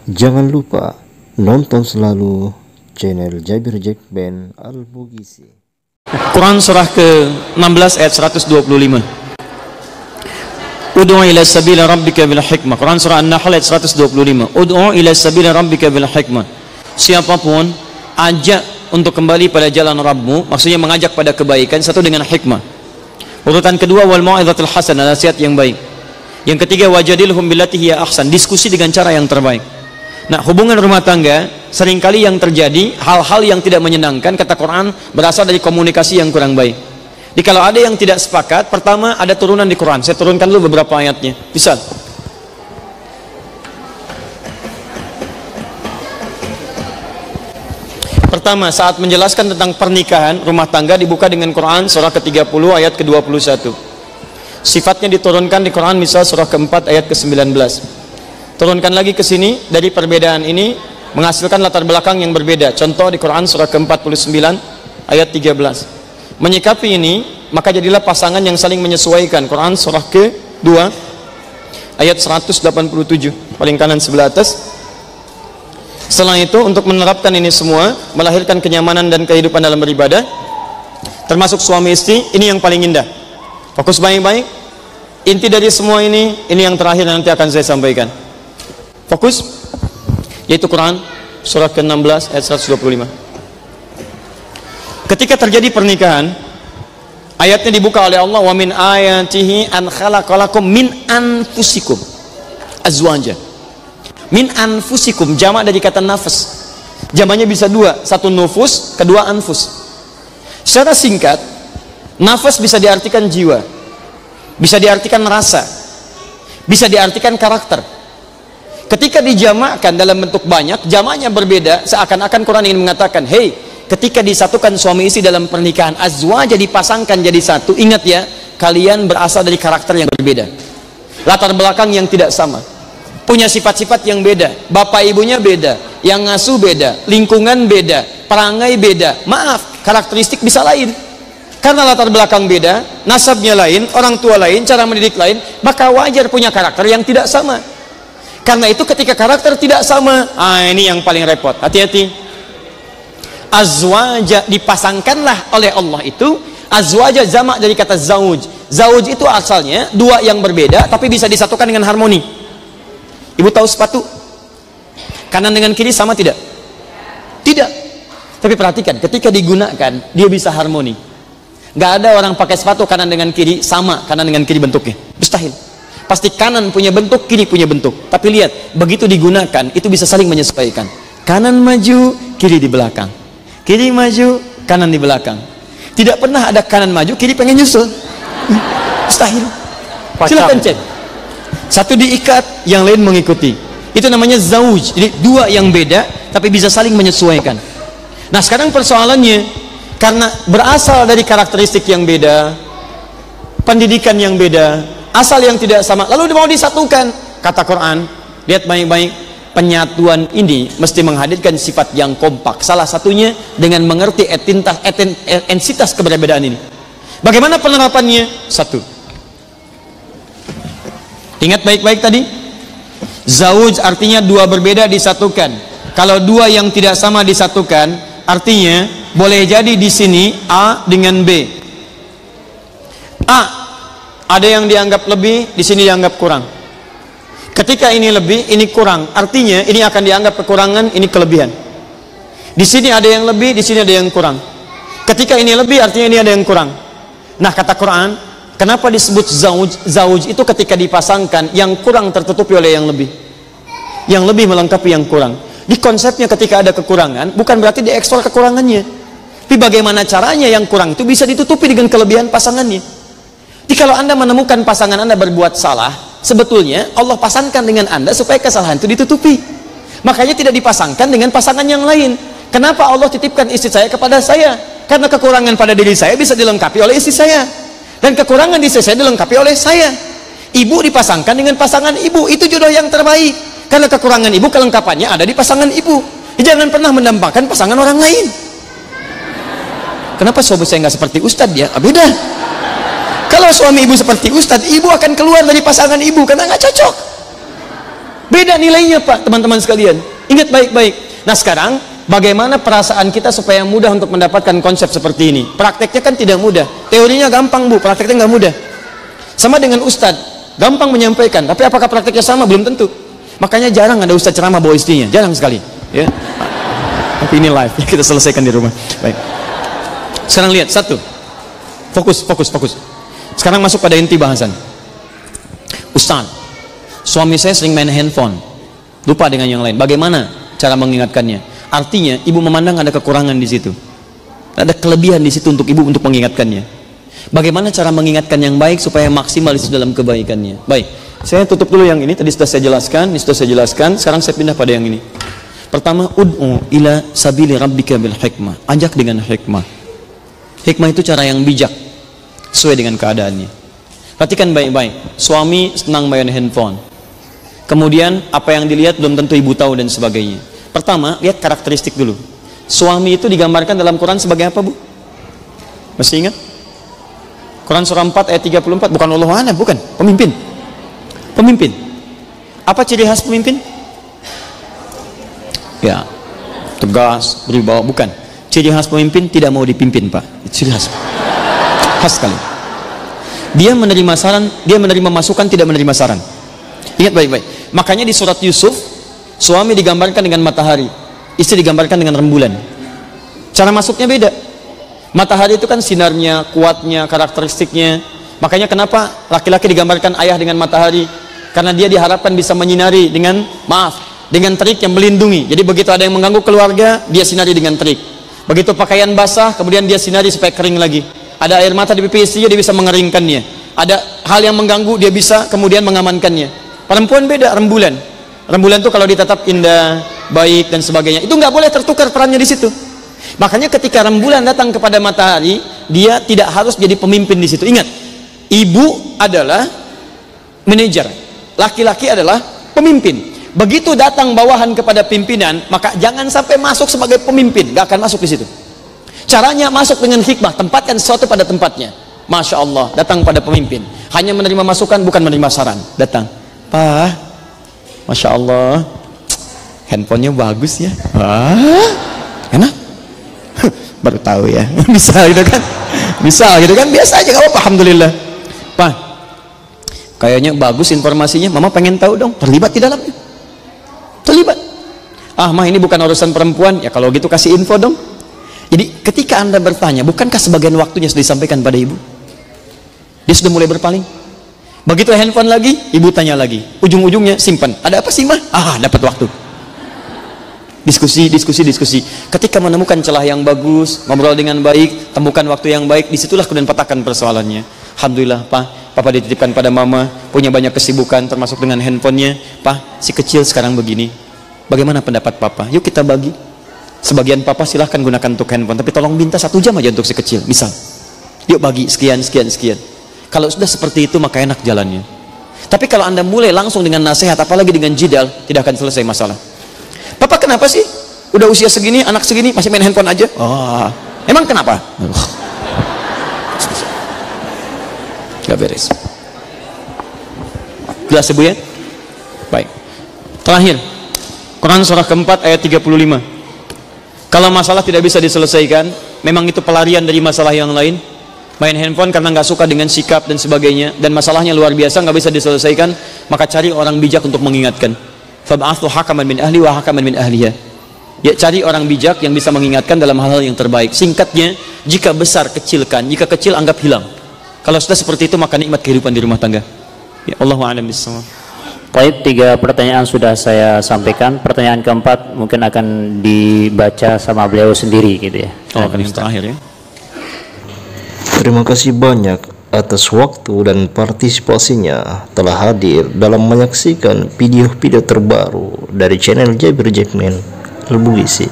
Jangan lupa nonton selalu channel Jabir Jack Band Al-Bugisi. Quran surah ke-16 ayat 125. Ud'u ila sabili rabbika bil hikmah. Quran surah An-Nahl ayat 125. Ud'u ila sabili rabbika bil hikmah. Siapapun ajak untuk kembali pada jalan Rabbmu, maksudnya mengajak pada kebaikan, satu dengan hikmah. Urutan kedua wal mau'izatul hasanah, nasihat yang baik. Yang ketiga wajadilhum billati hiya ahsan, diskusi dengan cara yang terbaik. Nah, hubungan rumah tangga seringkali yang terjadi hal-hal yang tidak menyenangkan, kata Quran, berasal dari komunikasi yang kurang baik. Jadi kalau ada yang tidak sepakat, pertama ada turunan di Quran. Saya turunkan dulu beberapa ayatnya. Bisa. Pertama, saat menjelaskan tentang pernikahan rumah tangga dibuka dengan Quran surah ke-30 ayat ke-21. Sifatnya diturunkan di Quran misal surah ke-4 ayat ke-19. Turunkan lagi ke sini, dari perbedaan ini menghasilkan latar belakang yang berbeda. Contoh di Quran surah ke-49 ayat 13. Menyikapi ini, maka jadilah pasangan yang saling menyesuaikan. Quran surah ke-2 ayat 187, paling kanan sebelah atas. Setelah itu, untuk menerapkan ini semua, melahirkan kenyamanan dan kehidupan dalam beribadah, termasuk suami istri, ini yang paling indah. Fokus baik-baik. Inti dari semua ini yang terakhir nanti akan saya sampaikan. Fokus, yaitu Quran surah ke-16 ayat 125. Ketika terjadi pernikahan, ayatnya dibuka oleh Allah, wa min ayatihi an khalaqalakum min anfusikum azwaja. Min anfusikum, jamak dari kata nafas. Jamaknya bisa dua, satu nufus, kedua anfus. Secara singkat, nafas bisa diartikan jiwa, bisa diartikan rasa, bisa diartikan karakter. Ketika dijamakkan dalam bentuk banyak, jamaknya berbeda, seakan-akan Quran ingin mengatakan, hey, ketika disatukan suami istri dalam pernikahan, azwaja dipasangkan jadi satu, ingat ya, kalian berasal dari karakter yang berbeda, latar belakang yang tidak sama, punya sifat-sifat yang beda, bapak ibunya beda, yang ngasuh beda, lingkungan beda, perangai beda, maaf, karakteristik bisa lain. Karena latar belakang beda, nasabnya lain, orang tua lain, cara mendidik lain, maka wajar punya karakter yang tidak sama. Karena itu ketika karakter tidak sama, ini yang paling repot. Hati-hati. Azwaja dipasangkanlah oleh Allah itu, azwaja jamak dari kata zauj. Zauj itu asalnya dua yang berbeda tapi bisa disatukan dengan harmoni. Ibu tahu sepatu kanan dengan kiri sama tidak? Tidak. Tapi perhatikan, ketika digunakan dia bisa harmoni. Gak ada orang pakai sepatu kanan dengan kiri sama kanan dengan kiri bentuknya, mustahil. Pasti kanan punya bentuk, kiri punya bentuk. Tapi lihat, begitu digunakan itu bisa saling menyesuaikan. Kanan maju, kiri di belakang. Kiri maju, kanan di belakang. Tidak pernah ada kanan maju, kiri pengen nyusul. Mustahil. Silakan cek. Satu diikat, yang lain mengikuti. Itu namanya zauj. Jadi dua yang beda tapi bisa saling menyesuaikan. Nah, sekarang persoalannya, karena berasal dari karakteristik yang beda, pendidikan yang beda, asal yang tidak sama, lalu mau disatukan. Kata Quran, lihat baik-baik, penyatuan ini mesti menghadirkan sifat yang kompak. Salah satunya dengan mengerti ensitas keberbedaan ini. Bagaimana penerapannya? Satu, ingat baik-baik tadi, zauj artinya dua berbeda disatukan. Kalau dua yang tidak sama disatukan, artinya boleh jadi di sini A dengan B. A ada yang dianggap lebih, di sini dianggap kurang. Ketika ini lebih, ini kurang, artinya ini akan dianggap kekurangan, ini kelebihan. Di sini ada yang lebih, di sini ada yang kurang. Ketika ini lebih, artinya ini ada yang kurang. Nah, kata Quran, kenapa disebut zauj? Zauj itu ketika dipasangkan, yang kurang tertutupi oleh yang lebih, yang lebih melengkapi yang kurang. Di konsepnya ketika ada kekurangan, bukan berarti diekspor kekurangannya, tapi bagaimana caranya yang kurang itu bisa ditutupi dengan kelebihan pasangannya. Jadi kalau Anda menemukan pasangan Anda berbuat salah, sebetulnya Allah pasangkan dengan Anda supaya kesalahan itu ditutupi. Makanya tidak dipasangkan dengan pasangan yang lain. Kenapa Allah titipkan istri saya kepada saya? Karena kekurangan pada diri saya bisa dilengkapi oleh istri saya, dan kekurangan di istri saya dilengkapi oleh saya. Ibu dipasangkan dengan pasangan ibu, itu jodoh yang terbaik. Karena kekurangan ibu, kelengkapannya ada di pasangan ibu. Jangan pernah mendambakan pasangan orang lain. Kenapa suami saya nggak seperti Ustadz ya? Beda. Kalau suami ibu seperti Ustadz, ibu akan keluar dari pasangan ibu karena nggak cocok. Beda nilainya Pak, teman-teman sekalian. Ingat baik-baik. Nah sekarang, bagaimana perasaan kita supaya mudah untuk mendapatkan konsep seperti ini? Prakteknya kan tidak mudah. Teorinya gampang Bu, prakteknya nggak mudah. Sama dengan Ustadz, gampang menyampaikan, tapi apakah prakteknya sama? Belum tentu. Makanya jarang ada Ustadz ceramah bawa istrinya, jarang sekali. Ya. Tapi ini live, kita selesaikan di rumah. Baik. Sekarang lihat, satu. Fokus. Sekarang masuk pada inti bahasan. Ustaz, suami saya sering main handphone, lupa dengan yang lain. Bagaimana cara mengingatkannya? Artinya, ibu memandang ada kekurangan di situ. Ada kelebihan di situ untuk ibu untuk mengingatkannya. Bagaimana cara mengingatkan yang baik supaya maksimal dalam kebaikannya? Baik, saya tutup dulu yang ini. Tadi sudah saya jelaskan, ini sudah saya jelaskan. Sekarang saya pindah pada yang ini. Pertama, ud'u ila sabili rabbika bil hikmah. Ajak dengan hikmah. Hikmah itu cara yang bijak, sesuai dengan keadaannya. Perhatikan baik-baik. Suami senang main handphone. Kemudian apa yang dilihat belum tentu ibu tahu dan sebagainya. Pertama, lihat karakteristik dulu. Suami itu digambarkan dalam Quran sebagai apa, Bu? Masih ingat? Quran surah 4 ayat 34, bukan Allah, bukan, pemimpin. Pemimpin. Apa ciri khas pemimpin? Ya, tegas, berwibawa, bukan. Ciri khas pemimpin tidak mau dipimpin, Pak. Ciri khas. Khas sekali. Dia menerima saran, dia menerima masukan, tidak menerima saran. Ingat baik-baik. Makanya di surat Yusuf, suami digambarkan dengan matahari, istri digambarkan dengan rembulan. Cara masuknya beda. Matahari itu kan sinarnya, kuatnya, karakteristiknya. Makanya kenapa laki-laki digambarkan ayah dengan matahari? Karena dia diharapkan bisa menyinari dengan, dengan terik yang melindungi. Jadi begitu ada yang mengganggu keluarga, dia sinari dengan terik. Begitu pakaian basah, kemudian dia sinari supaya kering lagi. Ada air mata di pipi istrinya, dia bisa mengeringkannya. Ada hal yang mengganggu, dia bisa kemudian mengamankannya. Perempuan beda, rembulan. Rembulan itu kalau ditatap indah, baik dan sebagainya. Itu nggak boleh tertukar perannya di situ. Makanya ketika rembulan datang kepada matahari, dia tidak harus jadi pemimpin di situ. Ingat, ibu adalah manajer, laki-laki adalah pemimpin. Begitu datang bawahan kepada pimpinan, maka jangan sampai masuk sebagai pemimpin, gak akan masuk di situ. Caranya masuk dengan hikmah, tempatkan sesuatu pada tempatnya. Masya Allah, datang pada pemimpin, hanya menerima masukan, bukan menerima saran. Datang, Pak, Masya Allah, handphonenya bagus ya. Enak? Baru tahu ya. Bisa gitu kan? Bisa gitu kan? Biasa aja, gak apa-apa, alhamdulillah. Pak, kayaknya bagus informasinya, mama pengen tahu dong, terlibat di dalamnya. Terlibat. Mah ini bukan urusan perempuan. Ya kalau gitu kasih info dong. Jadi ketika Anda bertanya, bukankah sebagian waktunya sudah disampaikan pada ibu? Dia sudah mulai berpaling. Begitu handphone lagi, ibu tanya lagi. Ujung-ujungnya simpan. Ada apa sih, Mah? Dapat waktu. Diskusi. Ketika menemukan celah yang bagus, ngobrol dengan baik, temukan waktu yang baik, disitulah kemudian petakan persoalannya. Alhamdulillah, Pak, Papa dititipkan pada Mama, punya banyak kesibukan termasuk dengan handphonenya. Pak, si kecil sekarang begini. Bagaimana pendapat Papa? Yuk kita bagi. Sebagian Papa silahkan gunakan untuk handphone, tapi tolong minta 1 jam aja untuk si kecil. Misal, yuk bagi sekian. Kalau sudah seperti itu maka enak jalannya. Tapi kalau Anda mulai langsung dengan nasihat, apalagi dengan jidal, tidak akan selesai masalah. Papa kenapa sih? Udah usia segini, anak segini masih main handphone aja? Emang kenapa? Gak beres. Jelas Ibu ya? Baik. Terakhir, Quran surah keempat ayat 35. Kalau masalah tidak bisa diselesaikan, memang itu pelarian dari masalah yang lain. Main handphone karena nggak suka dengan sikap dan sebagainya, dan masalahnya luar biasa nggak bisa diselesaikan, maka cari orang bijak untuk mengingatkan. Fab'athu hakaman min ahli wa hakaman min ahliya. Ya, cari orang bijak yang bisa mengingatkan dalam hal-hal yang terbaik. Singkatnya, jika besar kecilkan, jika kecil anggap hilang. Kalau sudah seperti itu maka nikmat kehidupan di rumah tangga. Ya, Allahu a'lam bishawab. Baik, 3 pertanyaan sudah saya sampaikan. Pertanyaan keempat mungkin akan dibaca sama beliau sendiri gitu ya. Akan yang terakhir ya. Terima kasih banyak atas waktu dan partisipasinya telah hadir dalam menyaksikan video-video terbaru dari channel Jabir Jackman Al-Bugizi.